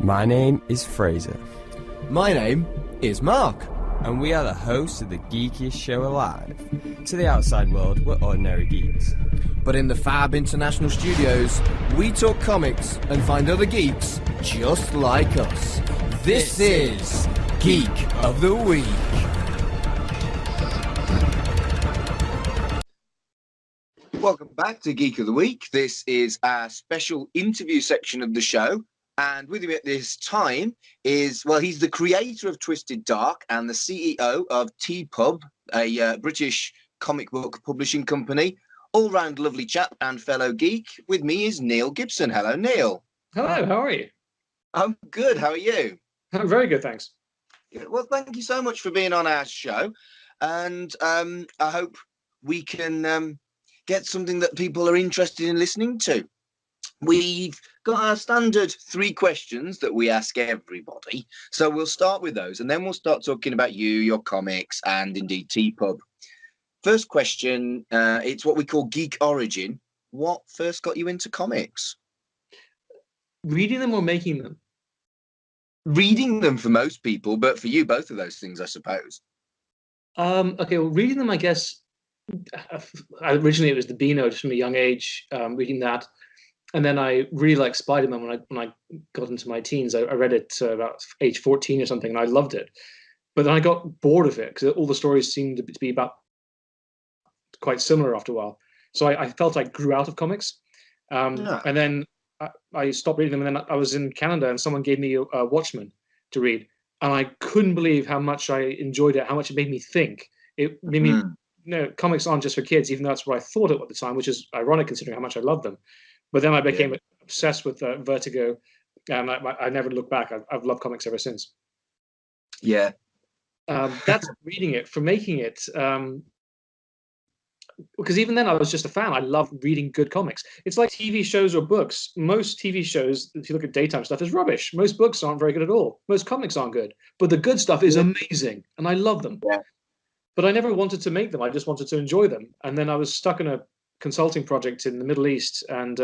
My name is Fraser. My name is Mark. And we are the hosts of the geekiest show alive. To the outside world, we're ordinary geeks. But in the Fab International Studios, we talk comics and find other geeks just like us. This is Geek of the Week. Welcome back to Geek of the Week. This is our special interview section of the show. And with me at this time is, well, he's the creator of Twisted Dark and the CEO of TPub, a British comic book publishing company. All-round lovely chap and fellow geek. With me is Neil Gibson. Hello, Neil. Hello, how are you? I'm good. How are you? I'm very good, thanks. Well, thank you so much for being on our show. And I hope we can get something that people are interested in listening to. We've got our standard 3 questions that we ask everybody. So we'll start with those and then we'll start talking about you, your comics, and indeed TPub. First question, it's what we call Geek Origin. What first got you into comics? Reading them or making them? Reading them for most people, but for you, both of those things, I suppose. Okay, well, reading them, I guess, originally it was the Beano, just from a young age, reading that. And then I really liked Spider-Man when I got into my teens. I read it about age 14 or something, and I loved it. But then I got bored of it because all the stories seemed to be about quite similar after a while. So I felt I grew out of comics. And then I stopped reading them. And then I was in Canada, and someone gave me a Watchmen to read. And I couldn't believe how much I enjoyed it, how much it made me think. It made me, comics aren't just for kids, even though that's what I thought at the time, which is ironic considering how much I loved them. But then I became obsessed with Vertigo, and I never looked back. I've loved comics ever since. Yeah. That's reading it. For making it, because even then I was just a fan. I love reading good comics. It's like TV shows or books. Most TV shows, if you look at daytime stuff, is rubbish. Most books aren't very good at all. Most comics aren't good. But the good stuff is amazing, and I love them. Yeah. But I never wanted to make them. I just wanted to enjoy them. And then I was stuck in a consulting project in the Middle East and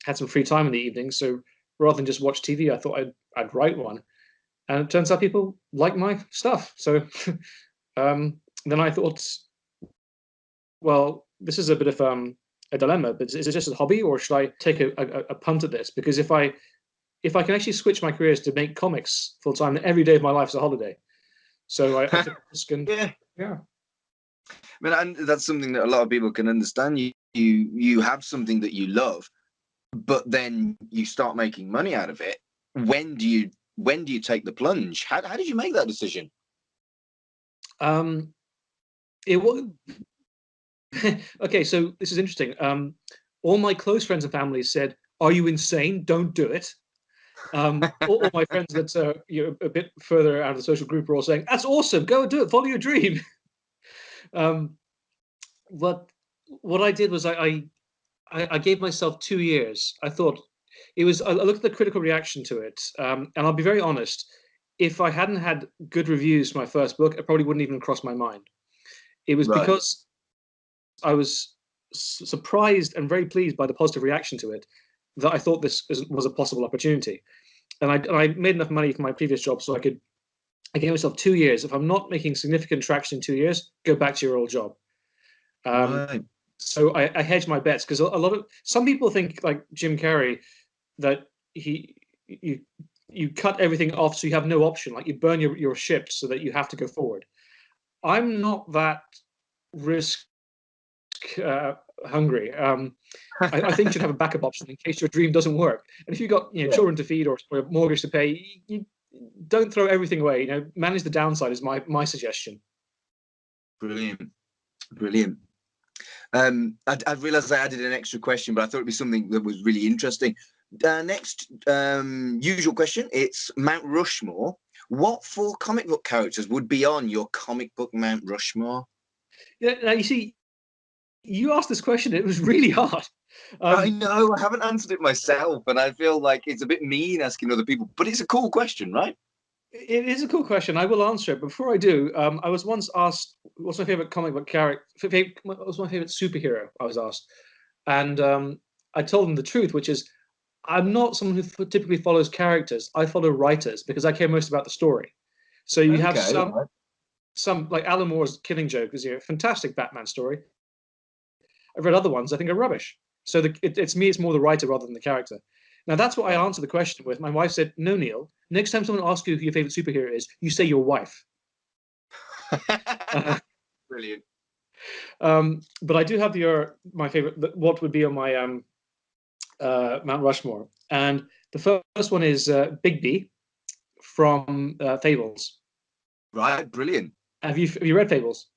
had some free time in the evening. So rather than just watch TV, I thought I'd write one. And it turns out people like my stuff. So then I thought, well, this is a bit of a dilemma, but is it just a hobby, or should I take a punt at this? Because if I can actually switch my careers to make comics full time, then every day of my life is a holiday. So I took a risk and yeah. I mean, and that's something that a lot of people can understand. You have something that you love, but then you start making money out of it. When do you take the plunge? How did you make that decision? It was okay. So this is interesting. All my close friends and family said, "Are you insane? Don't do it." All my friends that a bit further out of the social group were all saying, "That's awesome. Go and do it. Follow your dream." But what I did was I gave myself 2 years. I thought I looked at the critical reaction to it, and I'll be very honest. If I hadn't had good reviews for my first book, it probably wouldn't even cross my mind. It was because I was surprised and very pleased by the positive reaction to it that I thought this was a possible opportunity. And I made enough money from my previous job, so I gave myself 2 years. If I'm not making significant traction in 2 years, go back to your old job. So I hedged my bets, because some people think, like Jim Carrey, that you cut everything off so you have no option, like you burn your ships so that you have to go forward. I'm not that risk hungry. I think you should have a backup option in case your dream doesn't work. And if you've got children to feed or a mortgage to pay, you don't throw everything away. Manage the downside is my suggestion. Brilliant. I realized I added an extra question, but I thought it'd be something that was really interesting. Next, usual question. It's Mount Rushmore. What 4 comic book characters would be on your comic book Mount Rushmore? Yeah, now you see, you asked this question. It was really hard. I know. I haven't answered it myself, and I feel like it's a bit mean asking other people. But it's a cool question, right? It is a cool question. I will answer it. Before I do, I was once asked, what's my favorite comic book character? What was my favorite superhero? I was asked. And I told them the truth, which is I'm not someone who typically follows characters. I follow writers because I care most about the story. So you have some like Alan Moore's Killing Joke is a fantastic Batman story. I've read other ones I think are rubbish. So it's me, it's more the writer rather than the character. Now that's what I answered the question with. My wife said, "No, Neil. Next time someone asks you who your favorite superhero is, you say your wife." Brilliant. But I do have my favorite. What would be on my Mount Rushmore? And the first one is Big B from Fables. Right, brilliant. Have you read Fables?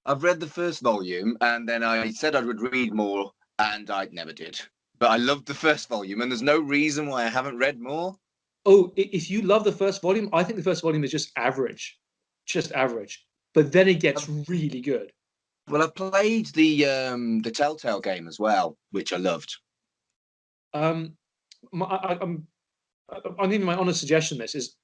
I've read the first volume, and then I said I would read more, and I never did. But I loved the first volume, and there's no reason why I haven't read more. Oh, if you love the first volume, I think the first volume is just average. But then it gets really good. Well, I've played the Telltale game as well, which I loved. I'm giving my honest suggestion. This is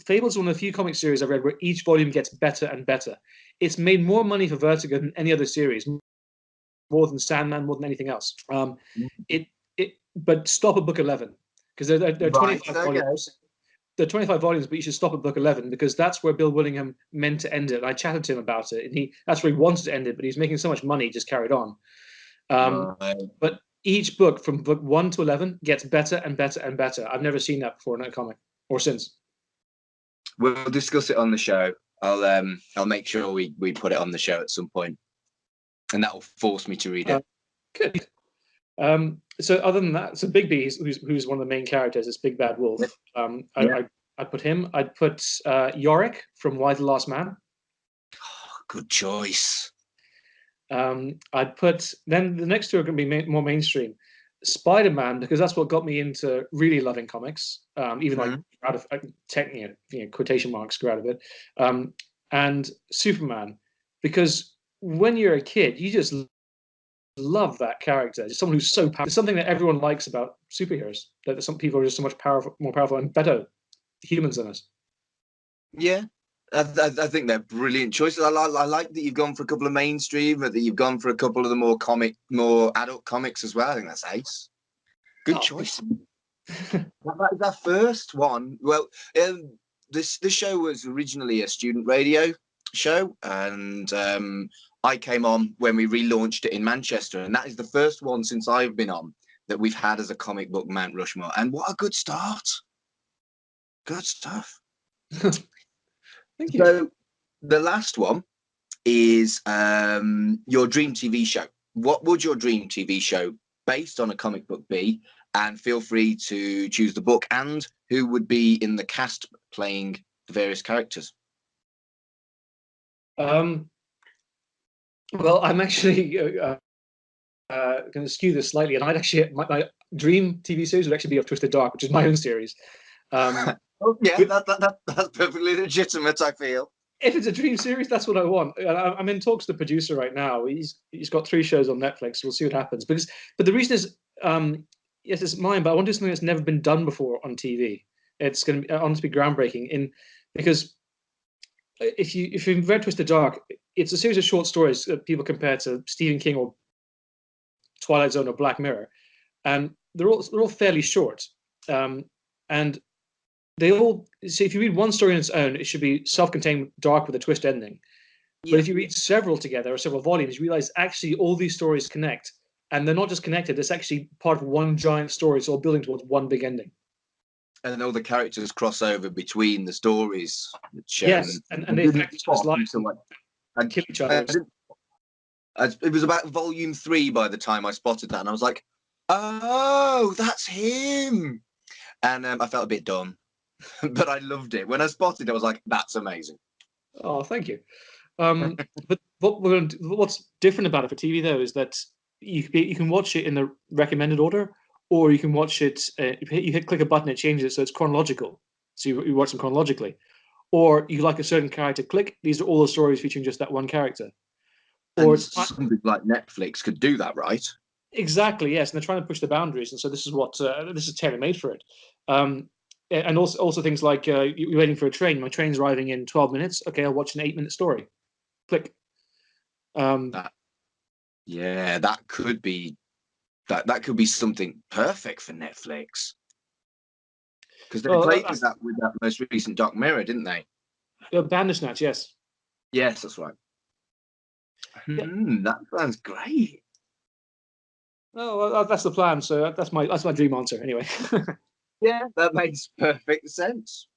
Fables is one of the few comic series I've read where each volume gets better and better. It's made more money for Vertigo than any other series, more than Sandman, more than anything else. But stop at book 11 because there are 25 volumes. There are 25 volumes, but you should stop at book 11 because that's where Bill Willingham meant to end it. And I chatted to him about it, and that's where he wanted to end it, but he's making so much money, he just carried on. But each book from book 1 to 11 gets better and better and better. I've never seen that before in a comic or since. We'll discuss it on the show. I'll make sure we put it on the show at some point, and that will force me to read it. Good. So other than that, so Big B, who's one of the main characters, is Big Bad Wolf. I'd put him. I'd put Yorick from Why the Last Man. Oh, good choice. I'd put then the next two are going to be more mainstream. Spider-Man, because that's what got me into really loving comics, even like out of quotation marks grew out of it, and Superman, because when you're a kid, you just love that character. Just someone who's so powerful. It's something that everyone likes about superheroes. That some people are just so much more powerful and better humans than us. Yeah, I think they're brilliant choices. I like that you've gone for a couple of mainstream, that you've gone for a couple of the more adult comics as well. I think that's ace. Good choice. That first one. Well, this show was originally a student radio show, and I came on when we relaunched it in Manchester, and that is the first one since I've been on that we've had as a comic book Mount Rushmore. And what a good start! Good stuff. Thank you. So the last one is your dream TV show. What would your dream TV show based on a comic book be? And feel free to choose the book and who would be in the cast playing the various characters. Well, I'm actually going to skew this slightly, and I'd actually my dream TV series would actually be of Twisted Dark, which is my own series. Yeah, that's perfectly legitimate, I feel. If it's a dream series, that's what I want. I'm in talks to the producer right now. He's got 3 shows on Netflix. We'll see what happens. But the reason is, yes, it's mine, but I want to do something that's never been done before on TV. It's going to be honestly groundbreaking. Because if you've read Twisted Dark, it's a series of short stories that people compare to Stephen King or Twilight Zone or Black Mirror, and they're all fairly short. And they all, so if you read one story on its own, it should be self-contained, dark with a twist ending. Yeah. But if you read several together or several volumes, you realize actually all these stories connect, and they're not just connected. It's actually part of one giant story. It's all building towards one big ending. And all the characters cross over between the stories. Which, yes, and they affect each other's lives and kill each other. It was about volume 3 by the time I spotted that, and I was like, "Oh, that's him!" And I felt a bit dumb. But I loved it. When I spotted it, I was like, that's amazing. Oh, thank you. But what's different about it for TV, though, is that you can watch it in the recommended order, or you can watch it, click a button, it changes it, so it's chronological. So you watch them chronologically. Or you like a certain character, click, these are all the stories featuring just that one character. Or and something like Netflix could do that, right? Exactly, yes. And they're trying to push the boundaries. And so this is tailor-made for it. And also things like you're waiting for a train. My train's arriving in 12 minutes. Okay, I'll watch an 8-minute story. Click. That could be That could be something perfect for Netflix, because they Well, played with that most recent Dark Mirror, didn't they? Bandersnatch, yes. Yes, that's right. Yeah. That sounds great. Oh, well, that's the plan. So that's my dream answer anyway. Yeah, that makes perfect sense.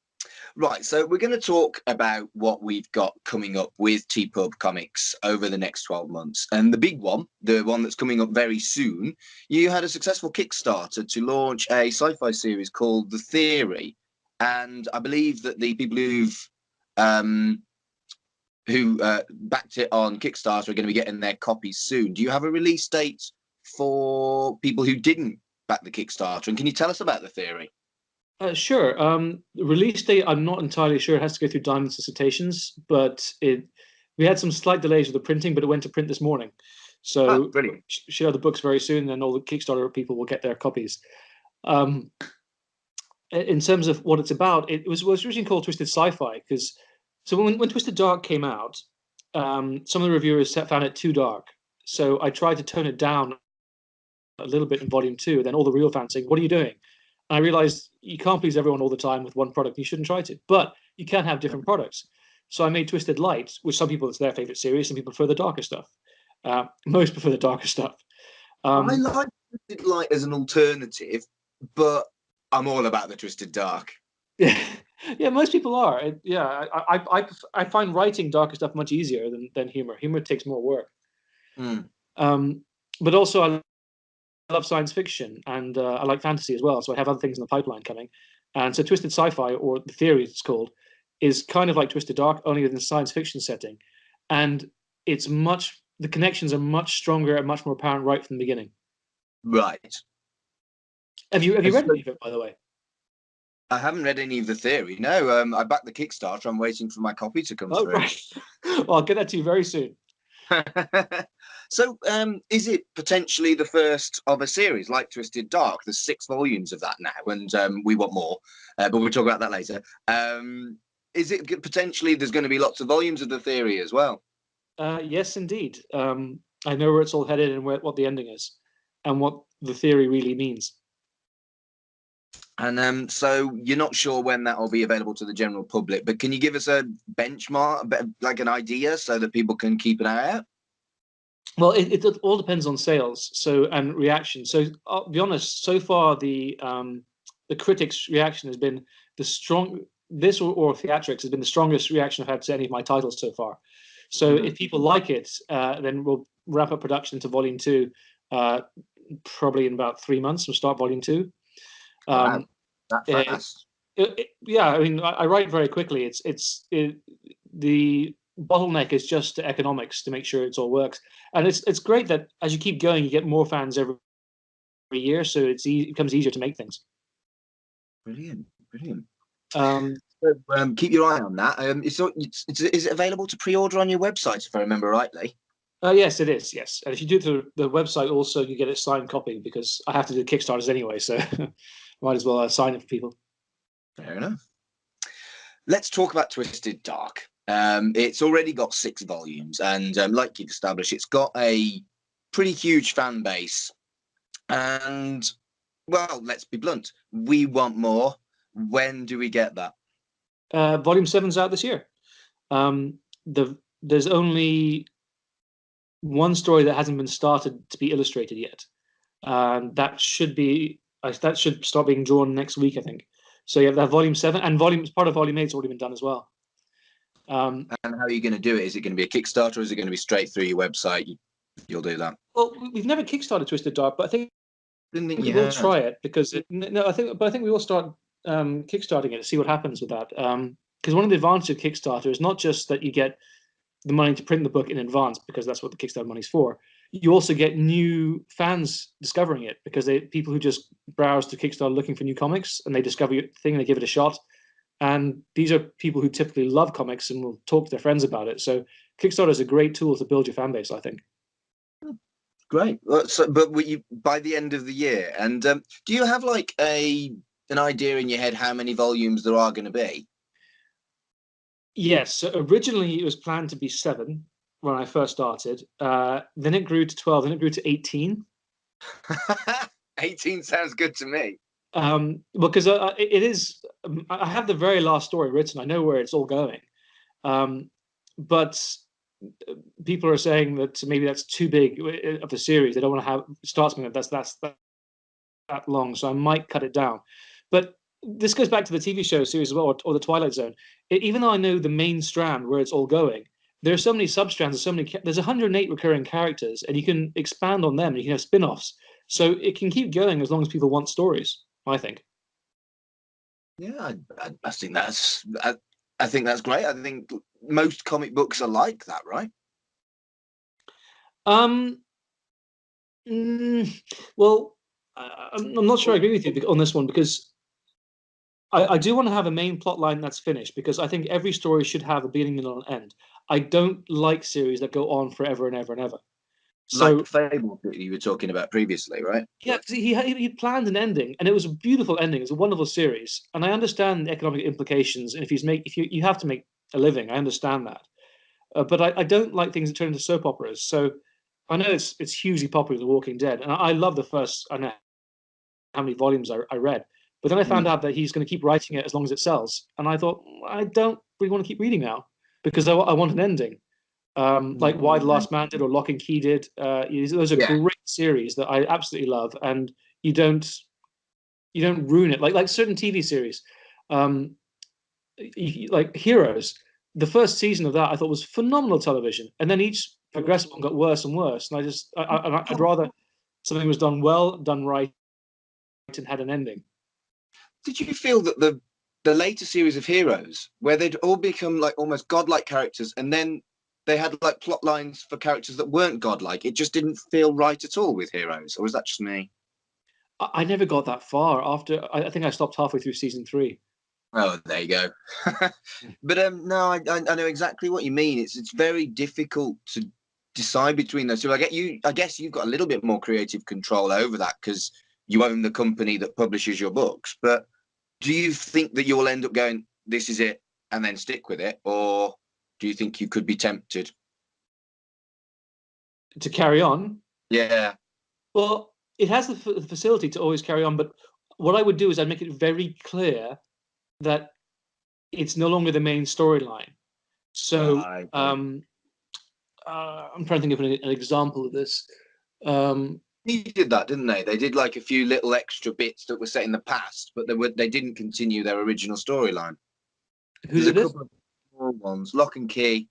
Right, so we're going to talk about what we've got coming up with TPub Comics over the next 12 months. And the big one, the one that's coming up very soon, you had a successful Kickstarter to launch a sci-fi series called The Theory. And I believe that the people who backed it on Kickstarter are going to be getting their copies soon. Do you have a release date for people who didn't back the Kickstarter? And can you tell us about The Theory? Sure. The release date, I'm not entirely sure. It has to go through Diamond Solicitations, but we had some slight delays with the printing, but it went to print this morning. So Brilliant. should have the books very soon, and all the Kickstarter people will get their copies. In terms of what it's about, it was originally called Twisted Sci-Fi because when Twisted Dark came out, some of the reviewers found it too dark. So I tried to tone it down a little bit in volume 2. Then all the real fans saying, "What are you doing?" And I realized you can't please everyone all the time with one product. You shouldn't try to, but you can have different products. So I made Twisted Light, which some people it's their favorite series, some people prefer the darker stuff. Most prefer the darker stuff. I like Twisted Light as an alternative, but I'm all about the Twisted Dark. Yeah, yeah, most people are. I find writing darker stuff much easier than humor. Humor takes more work. But also I love science fiction and I like fantasy as well. So I have other things in the pipeline coming. And so Twisted Sci-Fi, or The Theory it's called, is kind of like Twisted Dark, only within a science fiction setting. And the connections are much stronger and much more apparent right from the beginning. Right. Have you read any of it, by the way? I haven't read any of The Theory. No, I backed the Kickstarter. I'm waiting for my copy to come through. Right. Well, I'll get that to you very soon. So, is it potentially the first of a series like Twisted Dark? There's 6 volumes of that now, and we want more, but we'll talk about that later. Is it potentially there's going to be lots of volumes of The Theory as well? Yes, indeed. I know where it's all headed and what the ending is, and what The Theory really means. And so you're not sure when that will be available to the general public, but can you give us a benchmark, like an idea, so that people can keep an eye out? Well, it all depends on sales, and reaction. So I'll be honest. So far, the critics' reaction has been the strong. This or theatrics has been the strongest reaction I've had to any of my titles so far. So if people like it, then we'll wrap up production into volume 2, probably in about 3 months. We'll start volume 2. Wow, that fast. Yeah, I mean, I write very quickly. The bottleneck is just economics to make sure it all works, and it's great that as you keep going, you get more fans every year, so it becomes easier to make things. Brilliant. So, keep your eye on that. Is it available to pre-order on your website, if I remember rightly? Yes, it is. Yes, and if you do it through the website, also you get a signed copy because I have to do Kickstarters anyway, so might as well sign it for people. Fair enough. Let's talk about Twisted Dark. It's already got 6 volumes, and like you've established, it's got a pretty huge fan base. And, well, let's be blunt, we want more. When do we get that? Volume 7's out this year. There's only one story that hasn't been started to be illustrated yet. That should start being drawn next week, I think. So you have that volume 7, and part of volume 8's already been done as well. And how are you going to do it? Is it going to be a Kickstarter, or is it going to be straight through your website? You'll do that. Well, we've never Kickstarted Twisted Dark, but I think we will try it because I think we will start Kickstarting it to see what happens with that. Because one of the advantages of Kickstarter is not just that you get the money to print the book in advance, because that's what the Kickstarter money's for. You also get new fans discovering it because people who just browse to Kickstarter looking for new comics, and they discover your thing, they give it a shot. And these are people who typically love comics and will talk to their friends about it. So Kickstarter is a great tool to build your fan base, I think. Great. But by the end of the year, and do you have like an idea in your head how many volumes there are going to be? Yes. So originally it was planned to be 7 when I first started. Then it grew to 12. Then it grew to 18. 18 sounds good to me. Because it is. I have the very last story written. I know where it's all going, but people are saying that maybe that's too big of a series. They don't want to have start something that's that long, so I might cut it down. But this goes back to the TV show series as well, or the Twilight Zone. Even though I know the main strand where it's all going, there are so many sub-strands. There's 108 recurring characters, and you can expand on them. You can have spin-offs, so it can keep going as long as people want stories, I think. Yeah, I think I think that's great. I think most comic books are like that, right? Um, well, I'm not sure I agree with you on this one, because I do want to have a main plot line that's finished, because I think every story should have a beginning, middle, and end. I don't like series that go on forever and ever and ever. So, Like the Fable that you were talking about previously, right? yeah, he planned an ending, and it was a beautiful ending. It's a wonderful series, and I understand the economic implications. And if you have to make a living, I understand that. But I don't like things that turn into soap operas. So I know it's hugely popular, The Walking Dead, and I love the first. I know how many volumes I read, but then I found out that he's going to keep writing it as long as it sells, and I thought, I don't really want to keep reading now, because I want an ending. Like Why the Last Man did, or Lock and Key did. Those are great series that I absolutely love, and you don't ruin it like certain TV series, like Heroes. The first season of that I thought was phenomenal television, and then each progressive one got worse and worse. And I'd rather something was done well, done right, and had an ending. Did you feel that the later series of Heroes, where they'd all become like almost godlike characters, and then they had like plot lines for characters that weren't godlike, it just didn't feel right at all with Heroes? Or was that just me? I never got that far. After I think I stopped halfway through season 3. Oh, there you go. But no, I know exactly what you mean. It's very difficult to decide between those two. I guess you've got a little bit more creative control over that because you own the company that publishes your books. But do you think that you'll end up going, this is it, and then stick with it? Or do you think you could be tempted to carry on? Yeah. Well, it has the facility to always carry on, but what I would do is I'd make it very clear that it's no longer the main storyline. So I'm trying to think of an example of this. He did that, didn't they? They did like a few little extra bits that were set in the past, but they didn't continue their original storyline. Who's it? Couple of small ones, Lock and Key.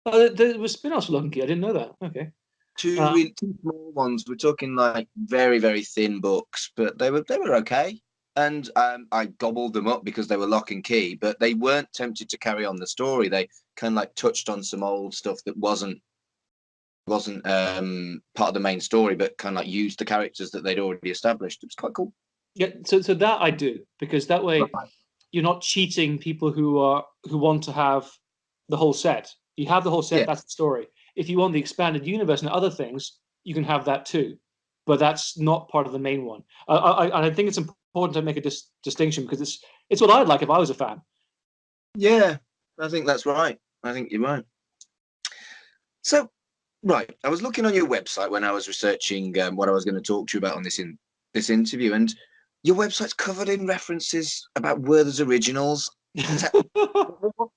Oh, there was spin-offs for Lock and Key. I didn't know that. Okay. Two small ones. We're talking like very, very thin books, but they were okay. And I gobbled them up because they were Lock and Key, but they weren't tempted to carry on the story. They kind of like touched on some old stuff that wasn't part of the main story, but kind of like used the characters that they'd already established. It was quite cool. Yeah, so that I do, because that way you're not cheating people who want to have the whole set. You have the whole set. That's the story. If you want the expanded universe and other things, you can have that too, but that's not part of the main one. I think it's important to make a distinction, because it's what I'd like if I was a fan. Yeah, I think that's right. I think you're right. So, right, I was looking on your website when I was researching what I was going to talk to you about on this interview, and your website's covered in references about Werther's Originals. What's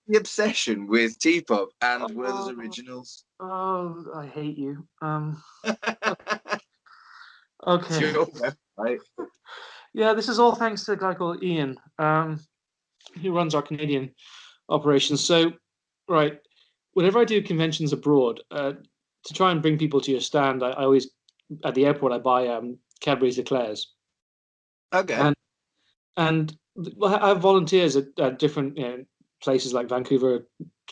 the obsession with TPub and Werther's Originals? Oh, I hate you. Okay. Right. Yeah, this is all thanks to a guy called Ian, who runs our Canadian operations. So, right, whenever I do conventions abroad, to try and bring people to your stand, I always, at the airport, I buy Cadbury's Eclairs. Okay. And I have volunteers at different places like Vancouver,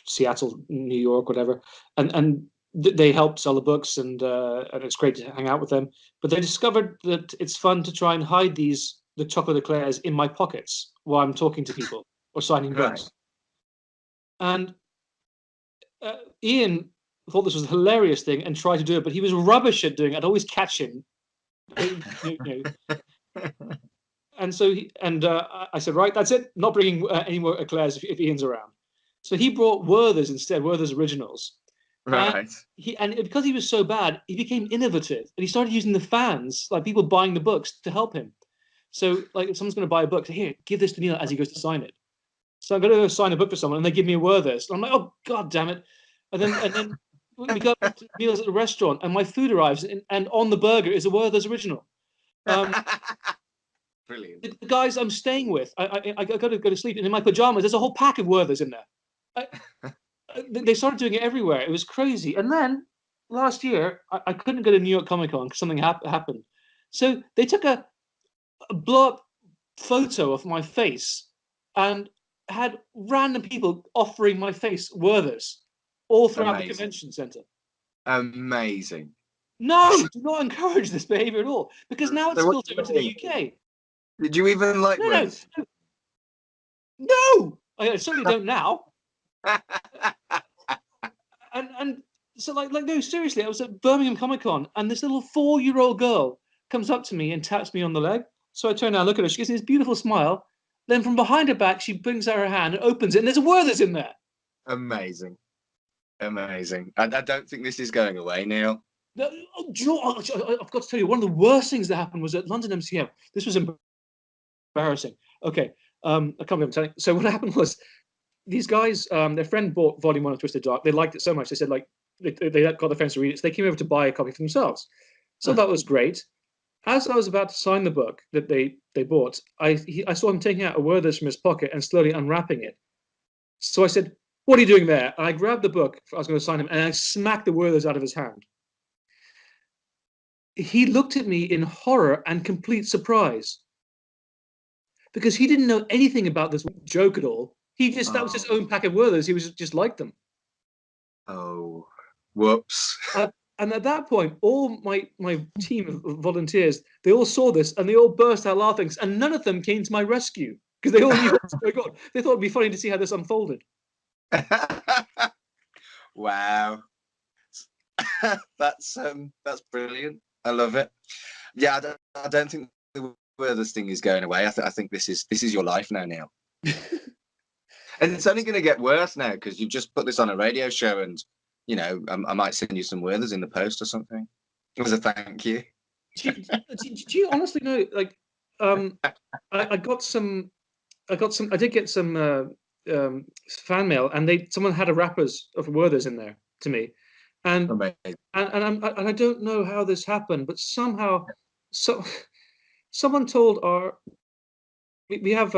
Seattle, New York, whatever, and they help sell the books, and it's great to hang out with them. But they discovered that it's fun to try and hide the chocolate eclairs in my pockets while I'm talking to people or signing books. And Ian thought this was a hilarious thing and tried to do it, but he was rubbish at doing it. I'd always catch him. And so I said, right, that's it. Not bringing any more eclairs if Ian's around. So he brought Werther's instead, Werther's Originals. Right. And because he was so bad, he became innovative, and he started using the fans, like people buying the books, to help him. So, like, if someone's going to buy a book, say, here, give this to Neil as he goes to sign it. So I'm going to go sign a book for someone, and they give me a Werther's. And I'm like, oh God damn it! And then we go to meals at the restaurant, and my food arrives, and on the burger is a Werther's original. Brilliant. The guys I'm staying with, I got to go to sleep, and in my pajamas, there's a whole pack of Werther's in there. They started doing it everywhere. It was crazy. And then last year, I couldn't go to New York Comic Con because something happened. So they took a blow-up photo of my face and had random people offering my face Werther's all throughout the convention center. Amazing. No, do not encourage this behavior at all, because now it's filtered into the UK. Did you even like Werther's? No, I certainly don't now. and so like no, seriously, I was at Birmingham Comic Con, and this little 4-year-old girl comes up to me and taps me on the leg. So I turn around, look at her. She gives me this beautiful smile. Then from behind her back, she brings out her hand and opens it, and there's a Werther's in there. Amazing. I don't think this is going away, Neil. No, I've got to tell you, one of the worst things that happened was at London MCM. This was embarrassing. Okay, I can't believe I'm telling. So what happened was, these guys, their friend bought Volume 1 of Twisted Dark. They liked it so much, they said, like, they got their friends to read it, so they came over to buy a copy for themselves. So that was great. As I was about to sign the book that they bought, I saw him taking out a Werther's from his pocket and slowly unwrapping it. So I said, what are you doing there? And I grabbed the book, I was going to sign him, and I smacked the Werther's out of his hand. He looked at me in horror and complete surprise, because he didn't know anything about this joke at all. That was his own pack of Werther's. He was just like them. Oh, whoops. And at that point, all my team of volunteers, they all saw this and they all burst out laughing, and none of them came to my rescue because they all knew what was going on. They thought it'd be funny to see how this unfolded. Wow. That's brilliant. I love it. Yeah, I don't think the Werther's thing is going away. I think this is your life now, Neil. And it's only going to get worse now because you've just put this on a radio show, and you know I might send you some Werther's in the post or something as a thank you. Do you honestly know? Like, I did get some fan mail, and someone had a wrappers of Werther's in there to me, and I don't know how this happened, but somehow someone told we have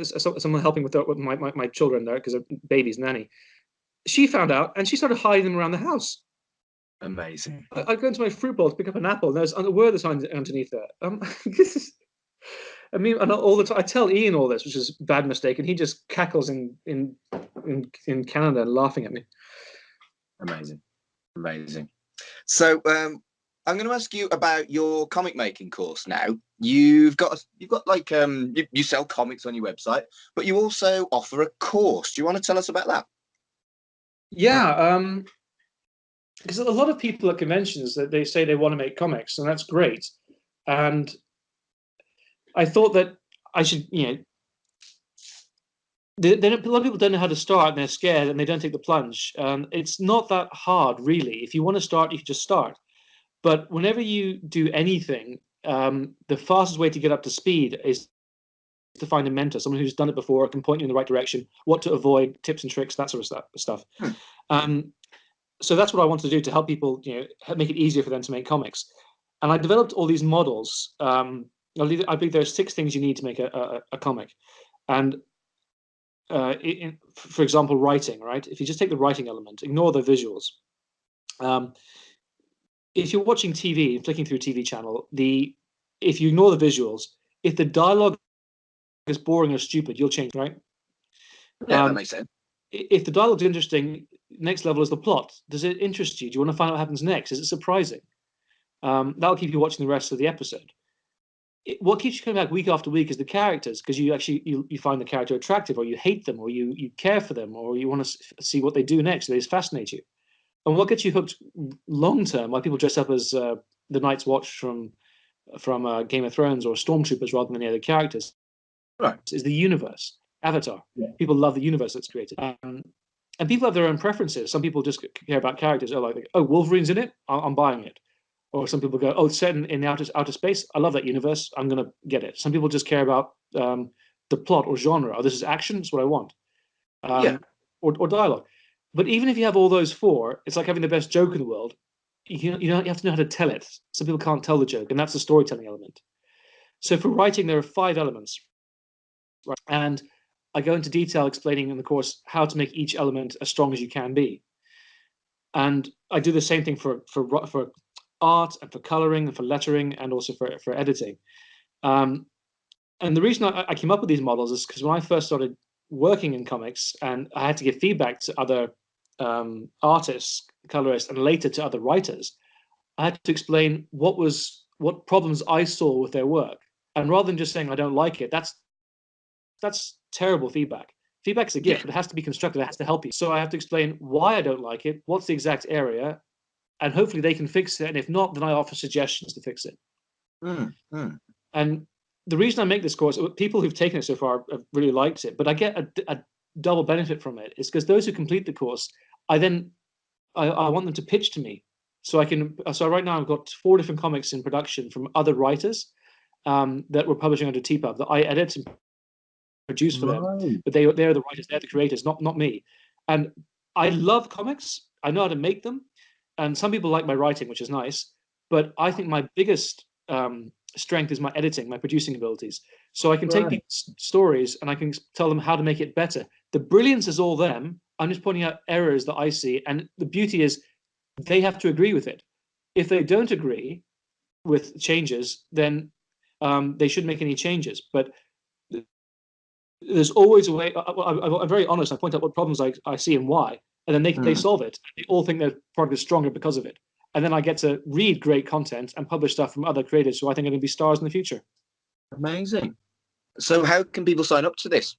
someone helping with my children there because they're babies, nanny. She found out and she started hiding them around the house. Amazing. I go into my fruit bowl to pick up an apple, and there's a Werther's underneath there. I mean, and all the time I tell Ian all this, which is a bad mistake, and he just cackles in Canada, laughing at me. Amazing. So I'm going to ask you about your comic making course now. You've got like you sell comics on your website, but you also offer a course. Do you want to tell us about that? Yeah, because a lot of people at conventions that they say they want to make comics, and that's great. And I thought that I should, a lot of people don't know how to start, and they're scared, and they don't take the plunge. It's not that hard, really. If you want to start, you can just start. But whenever you do anything, the fastest way to get up to speed is to find a mentor, someone who's done it before, can point you in the right direction, what to avoid, tips and tricks, that sort of stuff. So that's what I wanted to do to help people, make it easier for them to make comics. And I developed all these models. I believe there are 6 things you need to make a comic. And for example, writing, right? If you just take the writing element, ignore the visuals. If you're watching TV, flicking through a TV channel, if you ignore the visuals, if the dialogue is boring or stupid, you'll change, right? Yeah, that makes sense. If the dialogue's interesting, next level is the plot. Does it interest you? Do you want to find out what happens next? Is it surprising? That'll keep you watching the rest of the episode. What keeps you coming back week after week is the characters, because you find the character attractive, or you hate them, or you care for them, or you want to see what they do next. They just fascinate you. And what gets you hooked long term, why people dress up as the Night's Watch from Game of Thrones, or Stormtroopers rather than any other characters, right, is the universe. Avatar. Yeah. People love the universe that's created. And And people have their own preferences. Some people just care about characters. Oh, like, oh, Wolverine's in it, I'm buying it. Or some people go, oh, it's set in outer space. I love that universe. I'm going to get it. Some people just care about the plot or genre. Oh, this is action. It's what I want. Or dialogue. But even if you have all those four, it's like having the best joke in the world. You have to know how to tell it. Some people can't tell the joke, and that's the storytelling element. So for writing, there are 5 elements. Right? And I go into detail explaining in the course how to make each element as strong as you can be. And I do the same thing for art and for coloring and for lettering and also for editing. And the reason I came up with these models is because when I first started working in comics and I had to give feedback to other artists, colorists, and later to other writers, I had to explain what problems I saw with their work. And rather than just saying I don't like it, that's terrible feedback. Feedback's a gift, but it has to be constructive. It has to help you. So I have to explain why I don't like it, what's the exact area, and hopefully they can fix it. And if not, then I offer suggestions to fix it. And the reason I make this course, people who've taken it so far have really liked it, but I get a double benefit from it. Is because those who complete the course, I want them to pitch to me. So right now I've got 4 different comics in production from other writers that we're publishing under TPub that I edit and produce for them, but they're the writers, they're the creators, not me. And I love comics. I know how to make them, and some people like my writing, which is nice. But I think my biggest strength is my editing, my producing abilities. So I can take these stories and I can tell them how to make it better. The brilliance is all them. I'm just pointing out errors that I see, and the beauty is they have to agree with it. If they don't agree with changes, then they shouldn't make any changes. But there's always a way. I'm very honest. I point out what problems I see and why, and then they solve it. They all think their product is stronger because of it. And then I get to read great content and publish stuff from other creators who I think are going to be stars in the future. Amazing. So how can people sign up to this?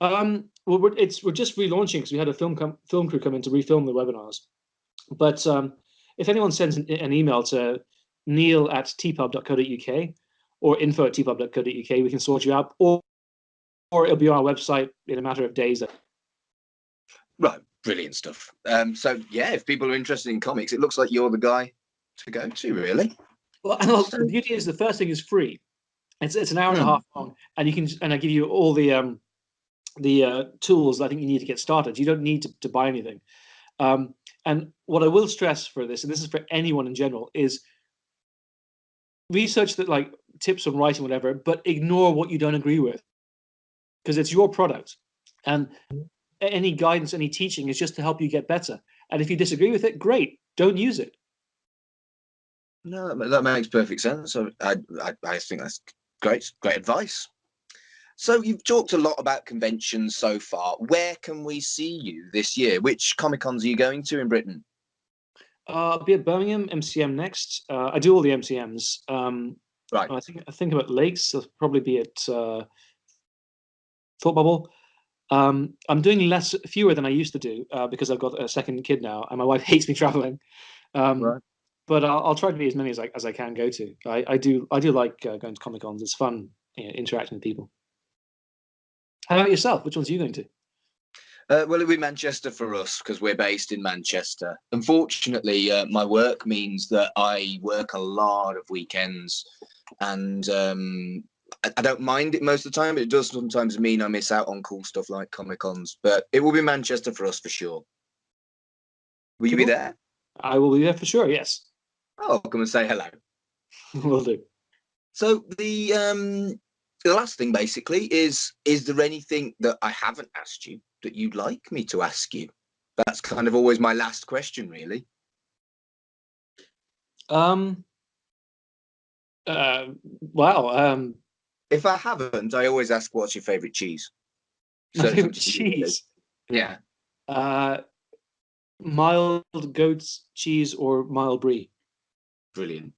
Well, we're just relaunching because we had a film crew come in to refilm the webinars. But if anyone sends an email to neil@tpub.co.uk or info@tpub.co.uk, we can sort you out, or it'll be on our website in a matter of days. Right, brilliant stuff. So yeah, if people are interested in comics, it looks like you're the guy to go to, really. Well, the beauty is the first thing is free. It's an hour and a half long, and I give you all the tools I think you need to get started. You don't need to buy anything. And what I will stress for this, and this is for anyone in general, is research that, like, tips on writing, whatever, but ignore what you don't agree with, because it's your product. And any guidance, any teaching is just to help you get better. And if you disagree with it, great, don't use it. No, that makes perfect sense. I think that's great advice. So you've talked a lot about conventions so far. Where can we see you this year? Which Comic-Cons are you going to in Britain? I'll be at Birmingham, MCM next. I do all the MCMs. Right. I think about Lakes. I'll probably be at Thought Bubble. I'm doing fewer than I used to do because I've got a second kid now, and my wife hates me traveling. Right. But I'll try to be as many as I can go to. I do like going to Comic-Cons. It's fun, interacting with people. How about yourself? Which ones are you going to? Well, it'll be Manchester for us because we're based in Manchester. Unfortunately, my work means that I work a lot of weekends, and I don't mind it most of the time. It does sometimes mean I miss out on cool stuff like Comic-Cons, but it will be Manchester for us for sure. Will you be there? I will be there for sure, yes. Oh, come and say hello. Will do. So the last thing basically is there anything that I haven't asked you that you'd like me to ask you? That's kind of always my last question, really. Wow. If I haven't, I always ask, what's your favorite cheese? My favorite cheese? Yeah. Mild goat's cheese or mild brie. Brilliant.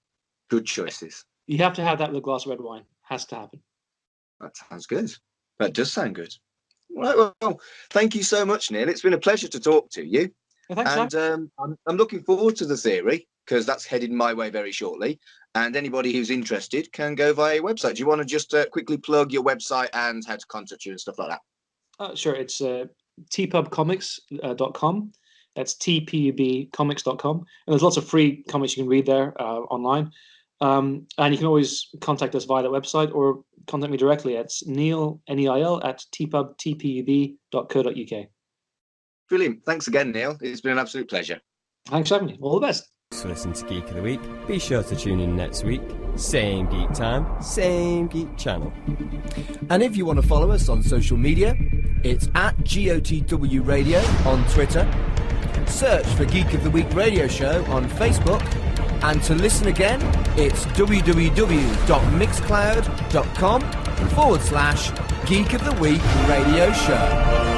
Good choices. You have to have that with a glass of red wine. Has to happen. That sounds good. That does sound good. Right, well, thank you so much, Neil. It's been a pleasure to talk to you. Well, thanks, and I'm looking forward to the theory because that's headed my way very shortly. And anybody who's interested can go via your website. Do you want to just quickly plug your website and how to contact you and stuff like that? Sure. It's tpubcomics.com. That's tpubcomics.com. And there's lots of free comics you can read there online. And you can always contact us via that website or contact me directly at Neil, Neil, at tpub.co.uk. Brilliant. Thanks again, Neil. It's been an absolute pleasure. Thanks for having me. All the best. Thanks for listening to Geek of the Week. Be sure to tune in next week. Same geek time, same geek channel. And if you want to follow us on social media, it's at GOTW Radio on Twitter. Search for Geek of the Week Radio Show on Facebook. And to listen again, it's www.mixcloud.com/Geek of the Week Radio Show.